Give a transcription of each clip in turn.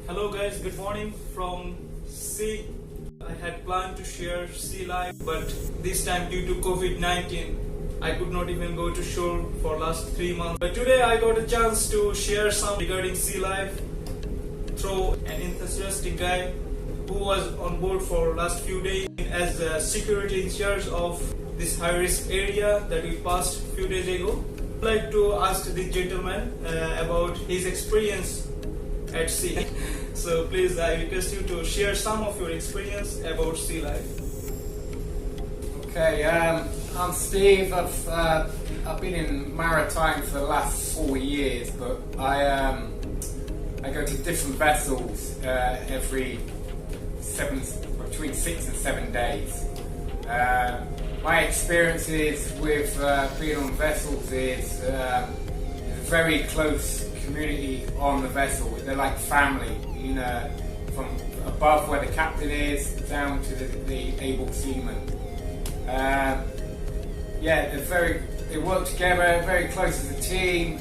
Hello guys, good morning from sea. I had planned to share sea life, but this time due to COVID-19 I could not even go to shore for last 3 months. But today I got a chance to share some regarding sea life through an enthusiastic guy who was on board for last few days as a security in charge of this high risk area that we passed few days ago. I'd like to ask this gentleman about his experience at sea. So please, I request you to share some of your experience about sea life. Okay, I'm Steve. I've been in maritime for the last 4 years, but I go to different vessels every between 6 and 7 days. My experiences with being on vessels is a very close community on the vessel. They're like family, you know, from above where the captain is down to the able seaman. They work together, very close as a team,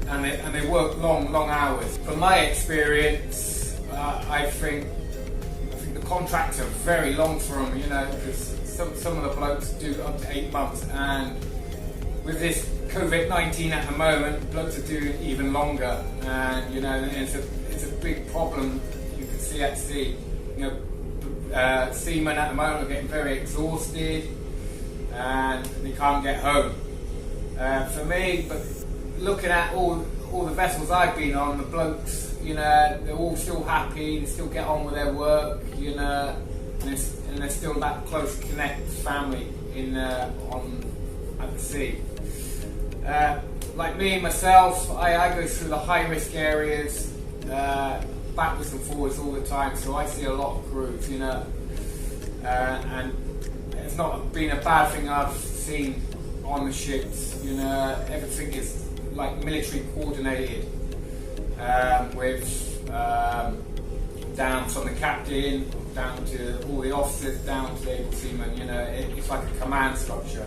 and they work long hours. From my experience, I think the contracts are very long for them, you know, because some of the blokes do up to 8 months, and with this COVID-19 at the moment, blokes are doing even longer, and you know, it's a big problem you can see at sea. You know, seamen at the moment are getting very exhausted, and they can't get home. For me, but looking at all the vessels I've been on, the blokes, you know, they're all still happy, they still get on with their work, you know, and they're still that close connect family at the sea. Like me, myself, I go through the high risk areas, backwards and forwards all the time, so I see a lot of crews, you know, and it's not been a bad thing I've seen on the ships, you know, everything is like military coordinated, with down from the captain, down to all the officers, down to the able seamen, you know, it's like a command structure.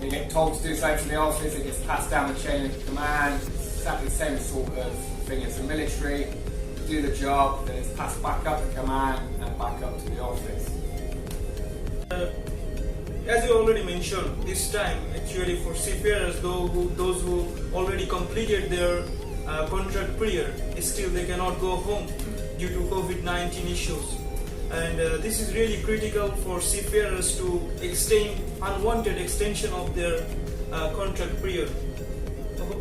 They get told to do something from the office, it gets passed down the chain of command. It's exactly the same sort of thing as the military. Do the job, then it's passed back up the command and back up to the office. As you already mentioned, this time actually for seafarers, those who already completed their contract period, still they cannot go home due to COVID-19 issues. And this is really critical for seafarers to extend unwanted extension of their contract period.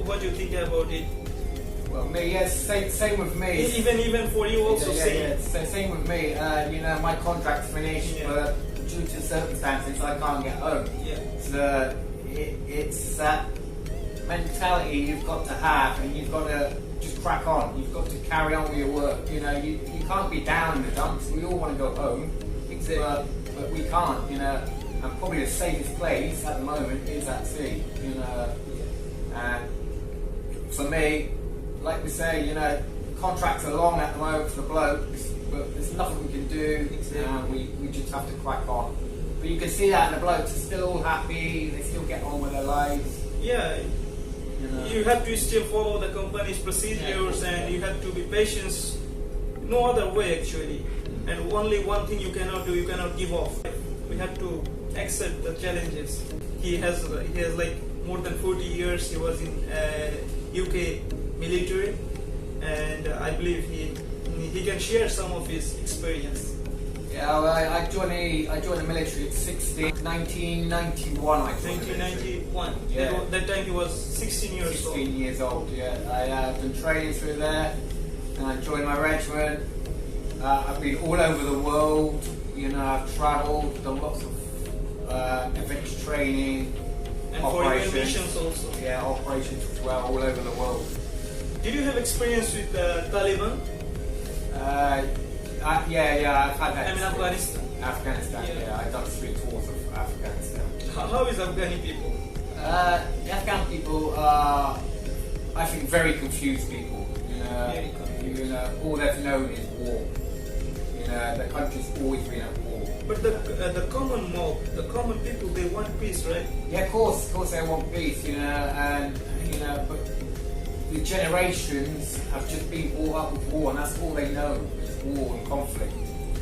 What do you think about it? Well, me, yes, same with me. Even for you also, yeah, same with me. You know, my contract's finished, but due to circumstances, I can't get home. Yeah. So it's that mentality you've got to have, and you've got to just crack on. You've got to carry on with your work. You know, you can't be down in the dumps. We all want to go home, but we can't. You know, and probably the safest place at the moment is at sea. You know, and for me, like we say, you know, contracts are long at the moment for the blokes, but there's nothing we can do. We just have to crack on. But you can see that the blokes are still all happy. They still get on with their lives. Yeah. You know. You have to still follow the company's procedures, and you have to be patient. No other way actually. And only one thing you cannot do, you cannot give off. We have to accept the challenges. He has like more than 40 years. He was in UK military, and I believe he can share some of his experience. Yeah, well, I joined the military at 1991. I joined 1991. Yeah. That time he was 16 years old. 16 years old. Yeah, I done training through there, and I joined my regiment. I've been all over the world. You know, I've travelled, done lots of events training, And operations. for your missions also. Yeah, operations as well, all over the world. Did you have experience with Taliban? Yeah, I've had that. I mean experience. Afghanistan. Afghanistan, yeah. I've done 3 tours of Afghanistan. How is Afghani people? The Afghan people are, I think, very confused people. Very confused. You know, all they've known is war. You know, the country's always been at war. But the common mob, the common people, they want peace, right? Yeah, of course they want peace. You know, and you know, but the generations have just been brought up with war, and that's all they know is war and conflict.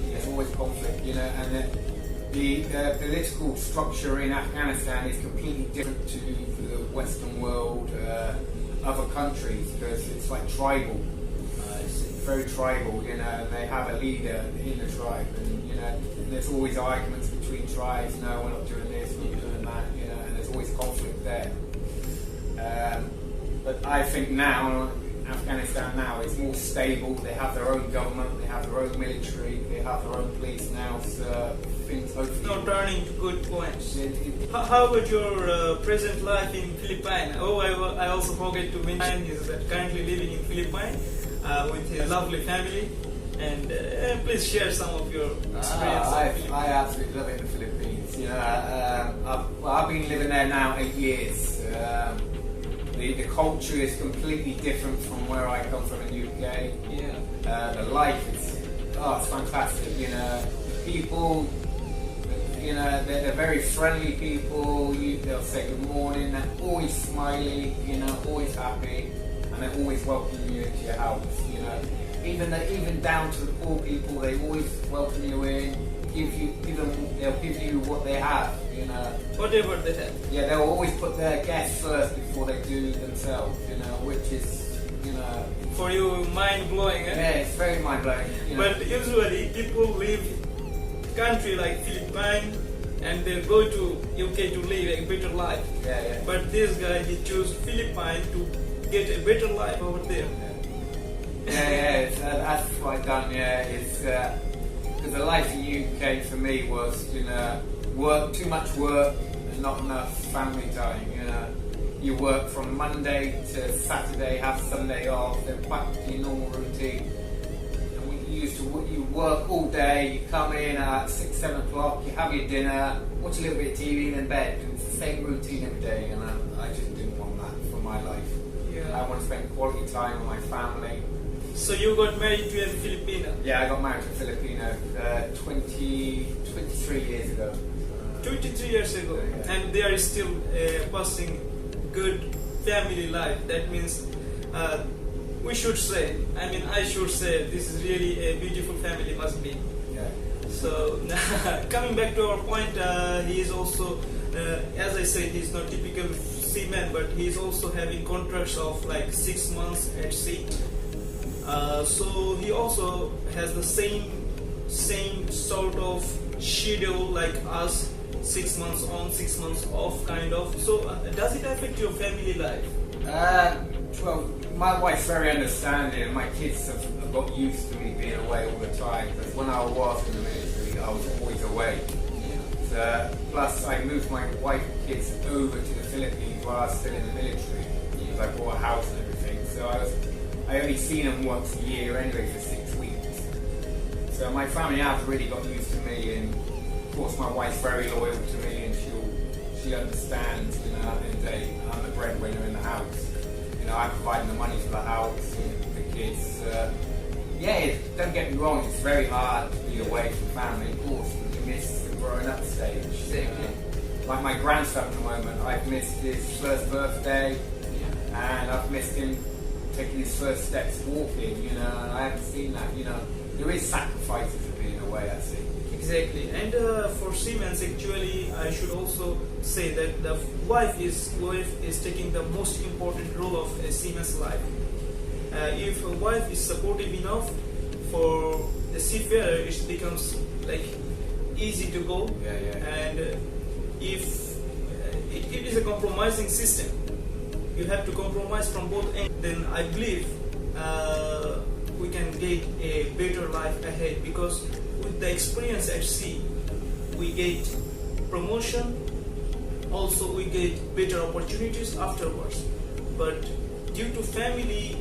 There's always conflict, you know, and the political structure in Afghanistan is completely different to the Western world, other countries, because it's like tribal. It's very tribal, you know, and they have a leader in the tribe, and you know, there's always arguments between tribes. No, we're not doing this, we're not doing that, you know, and there's always conflict there. But I think now, Afghanistan now is more stable. They have their own government, they have their own military, they have their own police now, so things hopefully... Now turning to good points. How about your present life in Philippines? Oh, I also forget to mention is that currently living in Philippines with his lovely family. And please share some of your experience. I absolutely love it in the Philippines. You know, I've been living there now 8 years. The culture is completely different from where I come from in the UK. Yeah. The life is it's fantastic. You know, the people. You know, they're very friendly people. They'll say good morning. They're always smiley. You know, always happy, and they're always welcoming you into your house. You know, even down to the poor people, they always welcome you in. They'll give you what they have. You know, whatever they have. Yeah, they'll always put their guests first before they do themselves. You know, which is, you know, for you mind blowing. Eh? Yeah, it's very mind blowing. You know? But usually people leave country like Philippines and they go to UK to live a better life. Yeah. But this guy, he chose Philippines to get a better life over there. Yeah. That's what I've done. Yeah, it's because the life in UK for me was, you know, too much work and not enough family time. You know, you work from Monday to Saturday, have Sunday off, then back to your normal routine. You work all day, you come in at 6, 7 o'clock, you have your dinner, watch a little bit of TV and then bed. And it's the same routine every day, and I just didn't want that for my life. Yeah. I want to spend quality time with my family. So you got married to a Filipino? Yeah, I got married to a Filipino 23 years ago. 23 years ago, yeah. And they are still passing good family life. That means we should say, I should say, this is really a beautiful family must be. Yeah. So coming back to our point, he is also, as I said, he's not typical seaman, but he is also having contracts of like 6 months at sea. So he also has the same sort of schedule like us, 6 months on, 6 months off, kind of. So does it affect your family life? Well, my wife's very understanding, and my kids have got used to me being away all the time. Because when I was in the military, I was always away. So, plus, I moved my wife and kids over to the Philippines while I was still in the military, because I bought a house and everything. So I only seen them once a year anyway for 6 weeks. So my family have really got used to me, and of course my wife's very loyal to me, and she understands. You know, at the end of the day, I'm the breadwinner in the house. You know, I'm providing the money for the house and the kids. Don't get me wrong, it's very hard to be away from family, of course, but you miss the growing up stage. Like my grandson at the moment, I've missed his first birthday, and I've missed him taking his first steps walking, you know, and I haven't seen that, you know. There is sacrifices of being away, I see. Exactly, and for seamen, actually, I should also say that the wife is taking the most important role of a seaman's life. If a wife is supportive enough for the seafarer, it becomes like easy to go. And if it is a compromising system, you have to compromise from both ends. Then I believe we can get a better life ahead, because with the experience at sea, we get promotion, also we get better opportunities afterwards. But due to family,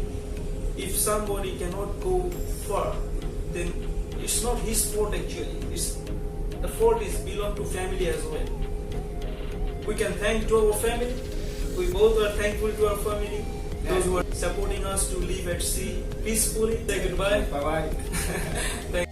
if somebody cannot go far, then it's not his fault actually. The fault is belong to family as well. We can thank to our family. We both are thankful to our family, those who are supporting us to live at sea peacefully. Say goodbye. Bye bye.